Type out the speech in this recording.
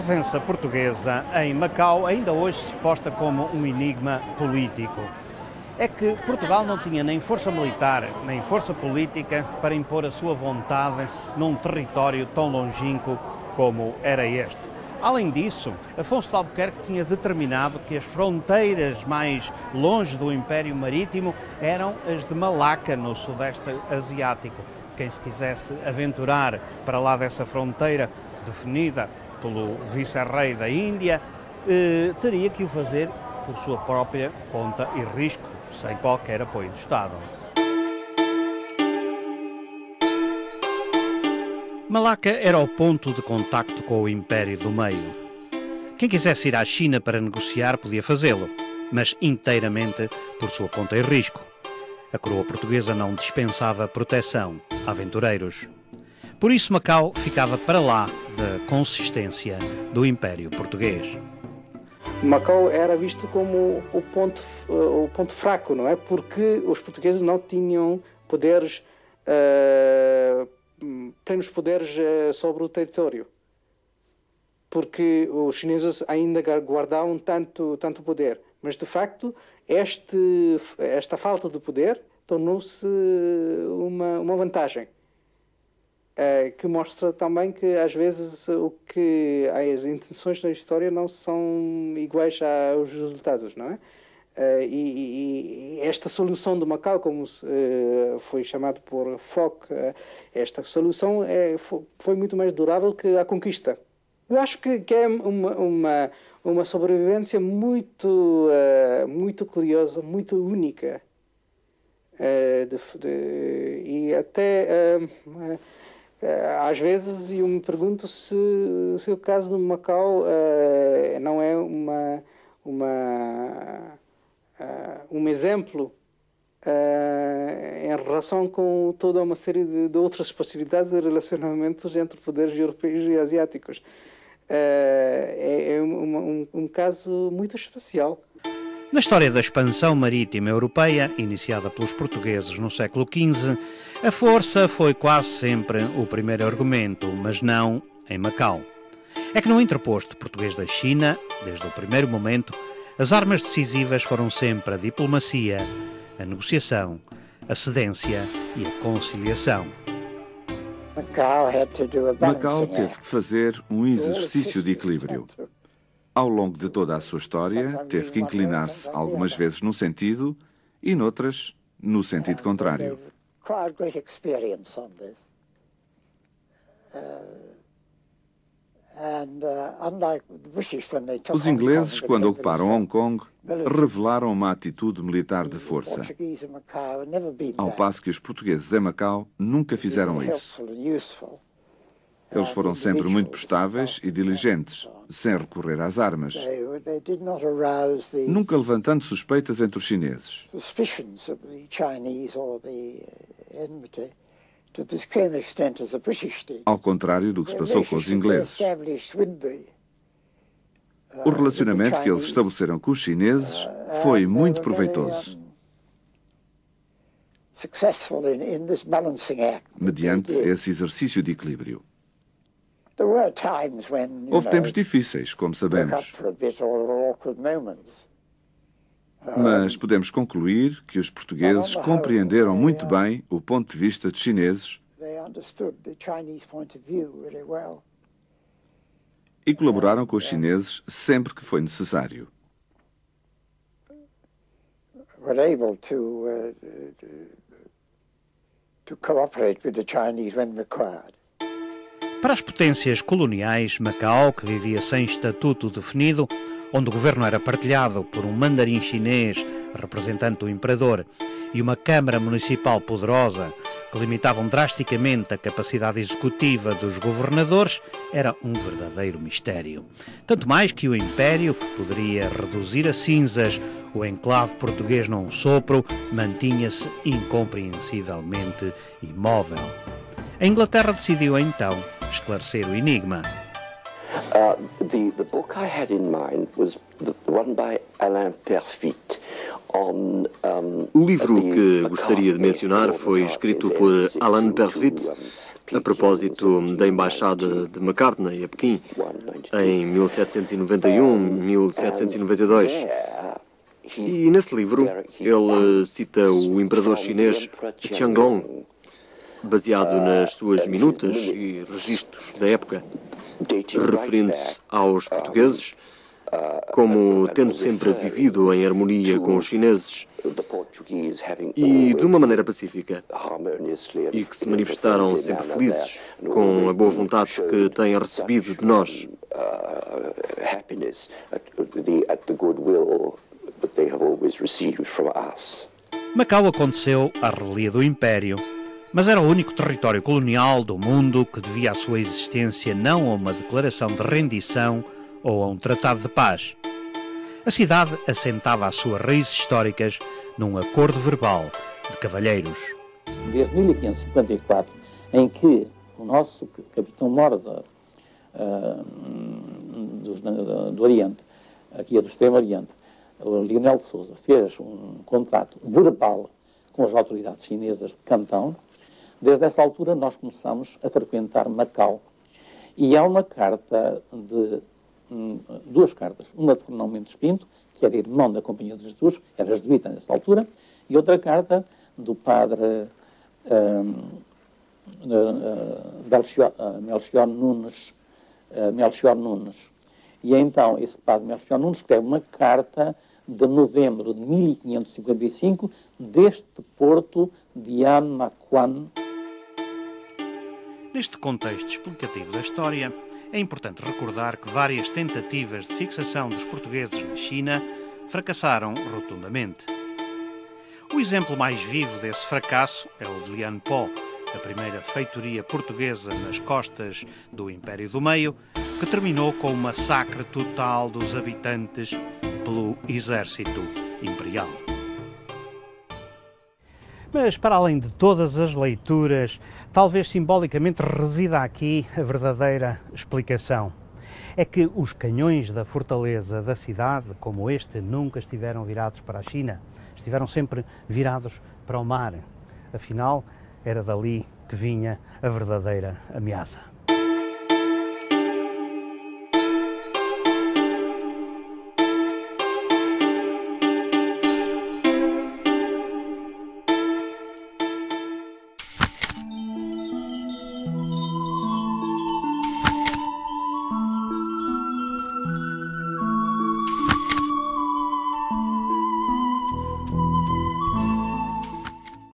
presença portuguesa em Macau ainda hoje se posta como um enigma político. É que Portugal não tinha nem força militar, nem força política para impor a sua vontade num território tão longínquo como era este. Além disso, Afonso de Albuquerque tinha determinado que as fronteiras mais longe do Império Marítimo eram as de Malaca, no Sudeste Asiático. Quem se quisesse aventurar para lá dessa fronteira, definida pelo vice-rei da Índia, teria que o fazer por sua própria conta e risco, sem qualquer apoio do Estado. Malaca era o ponto de contacto com o Império do Meio. Quem quisesse ir à China para negociar podia fazê-lo, mas inteiramente por sua conta e risco. A coroa portuguesa não dispensava proteção a aventureiros. Por isso Macau ficava para lá da consistência do Império Português. Macau era visto como o ponto fraco, não é? Porque os portugueses não tinham poderes, plenos poderes sobre o território. Porque os chineses ainda guardavam tanto poder. Mas, de facto, esta falta de poder tornou-se uma vantagem. Que mostra também que, às vezes, as intenções da história não são iguais aos resultados, não é? E esta solução de Macau, como foi chamado por Foch, esta solução foi muito mais durável que a conquista. Eu acho que é uma sobrevivência muito curiosa, muito única. E até... às vezes eu me pergunto se o caso do Macau não é um exemplo em relação com toda uma série de outras possibilidades de relacionamentos entre poderes europeus e asiáticos. É um caso muito especial. Na história da expansão marítima europeia, iniciada pelos portugueses no século XV, a força foi quase sempre o primeiro argumento, mas não em Macau. É que no interposto português da China, desde o primeiro momento, as armas decisivas foram sempre a diplomacia, a negociação, a cedência e a conciliação. Macau teve que fazer um exercício de equilíbrio. Ao longo de toda a sua história, teve que inclinar-se algumas vezes num sentido e noutras no sentido contrário. Os ingleses, quando ocuparam Hong Kong, revelaram uma atitude militar de força, ao passo que os portugueses em Macau nunca fizeram isso. Eles foram sempre muito prestáveis e diligentes, sem recorrer às armas, nunca levantando suspeitas entre os chineses. Ao contrário do que se passou com os ingleses. O relacionamento que eles estabeleceram com os chineses foi muito proveitoso, mediante esse exercício de equilíbrio. Houve tempos difíceis, como sabemos. Mas podemos concluir que os portugueses compreenderam muito bem o ponto de vista dos chineses e colaboraram com os chineses sempre que foi necessário. Para as potências coloniais, Macau, que vivia sem estatuto definido, onde o governo era partilhado por um mandarim chinês, representante do imperador, e uma Câmara Municipal poderosa, que limitavam drasticamente a capacidade executiva dos governadores, era um verdadeiro mistério. Tanto mais que o Império, que poderia reduzir a cinzas o enclave português num sopro, mantinha-se incompreensivelmente imóvel. A Inglaterra decidiu então esclarecer o enigma. The book I had in mind was the one by Alain Perfit on O livro que gostaria de mencionar foi escrito por Alain Perfit a propósito da embaixada de McCartney a Pequim, em 1791-1792. E nesse livro ele cita o imperador chinês Qianlong, baseado nas suas minutas e registros da época, referindo-se aos portugueses como tendo sempre vivido em harmonia com os chineses e de uma maneira pacífica, e que se manifestaram sempre felizes com a boa vontade que têm recebido de nós. Macau aconteceu à revelia do Império, mas era o único território colonial do mundo que devia a sua existência não a uma declaração de rendição ou a um tratado de paz. A cidade assentava as suas raízes históricas num acordo verbal de cavalheiros. Desde 1554, em que o nosso capitão-mor do Oriente, aqui é do Extremo Oriente, o Leonel de Sousa, fez um contrato verbal com as autoridades chinesas de Cantão. Desde essa altura nós começamos a frequentar Macau. E há uma carta duas cartas, uma de Fernão Mendes Pinto, que era irmão da Companhia de Jesus, era jesuíta nessa altura, e outra carta do padre Melchior Nunes. E então esse padre Melchior Nunes escreve uma carta de novembro de 1555 deste porto de Amaquan. Neste contexto explicativo da história, é importante recordar que várias tentativas de fixação dos portugueses na China fracassaram rotundamente. O exemplo mais vivo desse fracasso é o de Lianpo, a primeira feitoria portuguesa nas costas do Império do Meio, que terminou com o massacre total dos habitantes pelo exército imperial. Mas, para além de todas as leituras, talvez simbolicamente resida aqui a verdadeira explicação. É que os canhões da fortaleza da cidade, como este, nunca estiveram virados para a China. Estiveram sempre virados para o mar. Afinal, era dali que vinha a verdadeira ameaça.